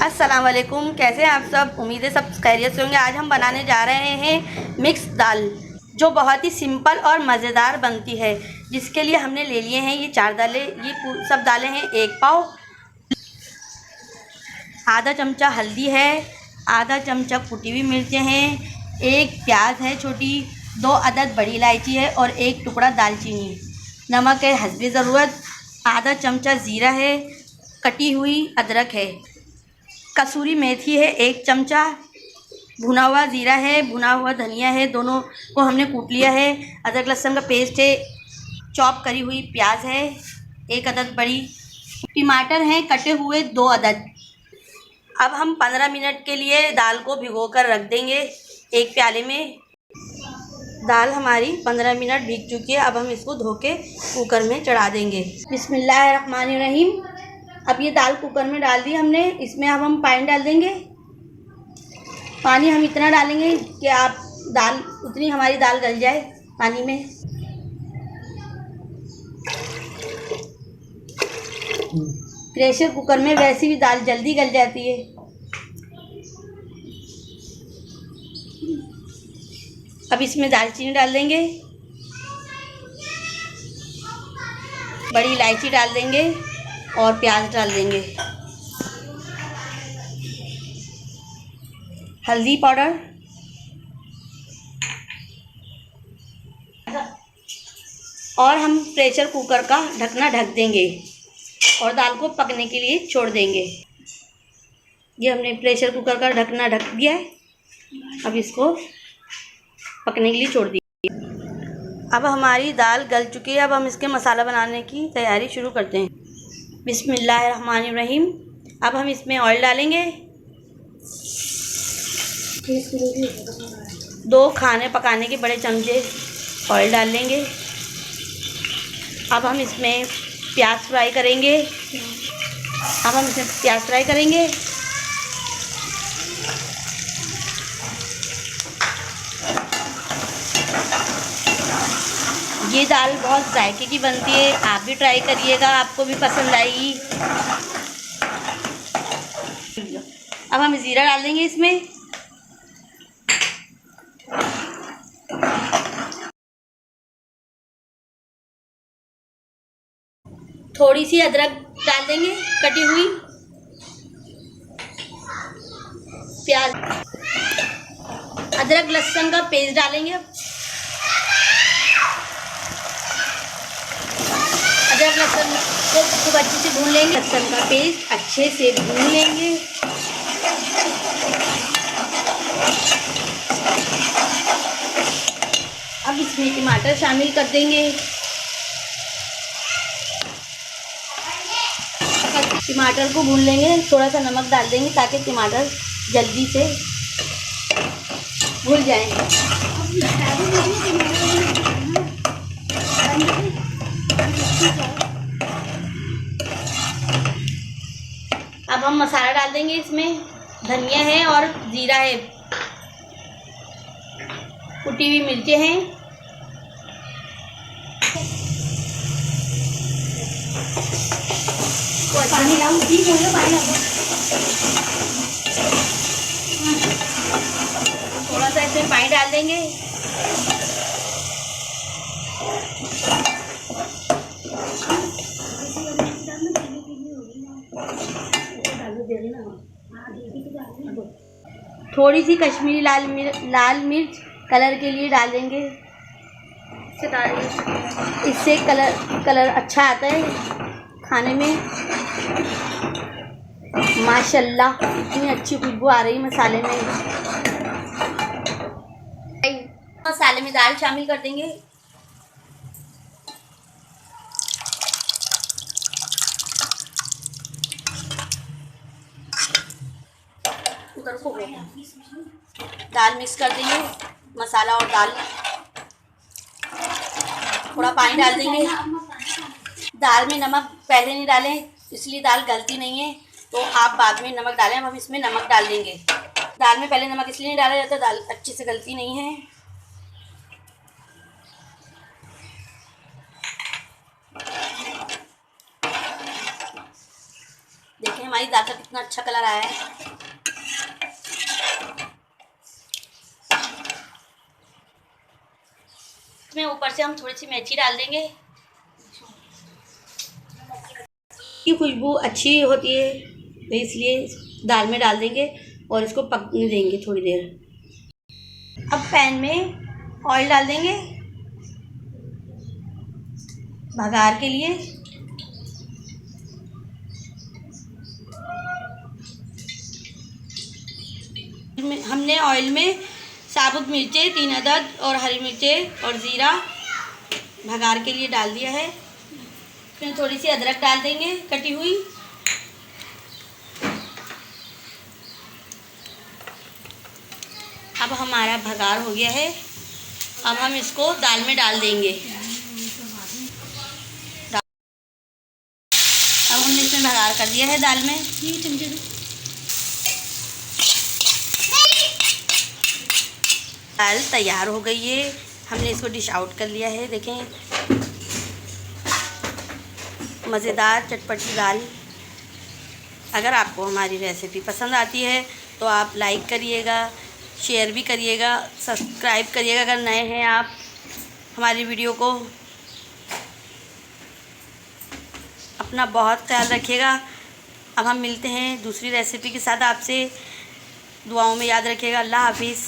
अस्सलाम वालेकुम, कैसे हैं आप सब। उम्मीद है सब खैरियत से होंगे। आज हम बनाने जा रहे हैं मिक्स दाल, जो बहुत ही सिंपल और मज़ेदार बनती है। जिसके लिए हमने ले लिए हैं ये 4 दालें। ये सब दालें हैं 1 पाव, आधा चमचा हल्दी है, आधा चमचा कुटी हुई मिर्चें हैं, 1 प्याज है छोटी, 2 अदद बड़ी इलायची है और 1 टुकड़ा दालचीनी। नमक है हस्बे ज़रूरत, आधा चमचा ज़ीरा है, कटी हुई अदरक है, कसूरी मेथी है 1 चमचा, भुना हुआ ज़ीरा है, भुना हुआ धनिया है, दोनों को हमने कूट लिया है। अदरक लहसुन का पेस्ट है, चॉप करी हुई प्याज है 1 अदद बड़ी, टमाटर हैं कटे हुए 2 अदद। अब हम 15 मिनट के लिए दाल को भिगोकर रख देंगे एक प्याले में। दाल हमारी 15 मिनट भीग चुकी है। अब हम इसको धो के कुकर में चढ़ा देंगे। बिस्मिल्लाहिर्रहमानिर्रहीम। अब ये दाल कुकर में डाल दी हमने। इसमें अब हम पानी डाल देंगे। पानी हम इतना डालेंगे कि आप दाल उतनी हमारी दाल गल जाए पानी में। प्रेशर कुकर में वैसे भी दाल जल्दी गल जाती है। अब इसमें दालचीनी डाल देंगे, बड़ी इलायची डाल देंगे और प्याज डाल देंगे, हल्दी पाउडर और हम प्रेशर कुकर का ढकना ढक देंगे और दाल को पकने के लिए छोड़ देंगे। ये हमने प्रेशर कुकर का ढकना ढक दिया है। अब इसको पकने के लिए छोड़ दिए। अब हमारी दाल गल चुकी है। अब हम इसके मसाला बनाने की तैयारी शुरू करते हैं। बिस्मिल्लाहिर्रहमानिर्रहीम। अब हम इसमें ऑयल डालेंगे, 2 खाने पकाने के बड़े चमचे ऑयल डाल लेंगे। अब हम इसमें प्याज फ्राई करेंगे। ये दाल बहुत जायके की बनती है, आप भी ट्राई करिएगा, आपको भी पसंद आएगी। अब हम ज़ीरा डाल देंगे इसमें, थोड़ी सी अदरक डाल देंगे कटी हुई, प्याज, अदरक लहसुन का पेस्ट डालेंगे। अदरक लहसुन को खूब अच्छे से भून लेंगे। लहसुन का पेस्ट अच्छे से भून लेंगे। अब इसमें टमाटर शामिल कर देंगे। टमाटर को भून लेंगे, थोड़ा सा नमक डाल देंगे ताकि टमाटर जल्दी से घुल जाए। अब हम मसाला डाल देंगे। इसमें धनिया है और जीरा है, कुटी हुई मिर्चें हैं, पानी डाल, थोड़ा सा इसमें पानी डाल देंगे। थोड़ी सी कश्मीरी लाल मिर्च कलर के लिए डाल देंगे। इससे कलर अच्छा आता है खाने में। माशाल्लाह इतनी अच्छी खुशबू आ रही मसाले में। मसाले में दाल शामिल कर देंगे। दाल मिक्स कर देंगे, मसाला और दाल। थोड़ा पानी डाल देंगे। दाल में नमक पहले नहीं डालें, इसलिए दाल गलती नहीं है, तो आप बाद में नमक डालें। अब हम इसमें नमक डाल देंगे। दाल में पहले नमक इसलिए नहीं डाला जाता, दाल अच्छे से गलती नहीं है। देखें हमारी दाल का कितना अच्छा कलर आया है। इसमें ऊपर से हम थोड़ी सी मेथी डाल देंगे। की खुशबू अच्छी होती है तो इसलिए दाल में डाल देंगे और इसको पकने देंगे थोड़ी देर। अब पैन में ऑयल डाल देंगे भगार के लिए। हमने ऑयल में साबुत मिर्चें 3 अदद और हरी मिर्चें और ज़ीरा भगार के लिए डाल दिया है। फिर थोड़ी सी अदरक डाल देंगे कटी हुई। अब हमारा भगार हो गया है। अब हम इसको दाल में डाल देंगे। अब हमने इसमें भगार कर दिया है दाल में। दाल तैयार हो गई है। हमने इसको डिश आउट कर लिया है। देखें, मज़ेदार चटपटी दाल। अगर आपको हमारी रेसिपी पसंद आती है तो आप लाइक करिएगा, शेयर भी करिएगा, सब्सक्राइब करिएगा अगर नए हैं आप हमारी वीडियो को। अपना बहुत ख्याल रखिएगा। अब हम मिलते हैं दूसरी रेसिपी के साथ आपसे। दुआओं में याद रखिएगा। अल्लाह हाफिज़।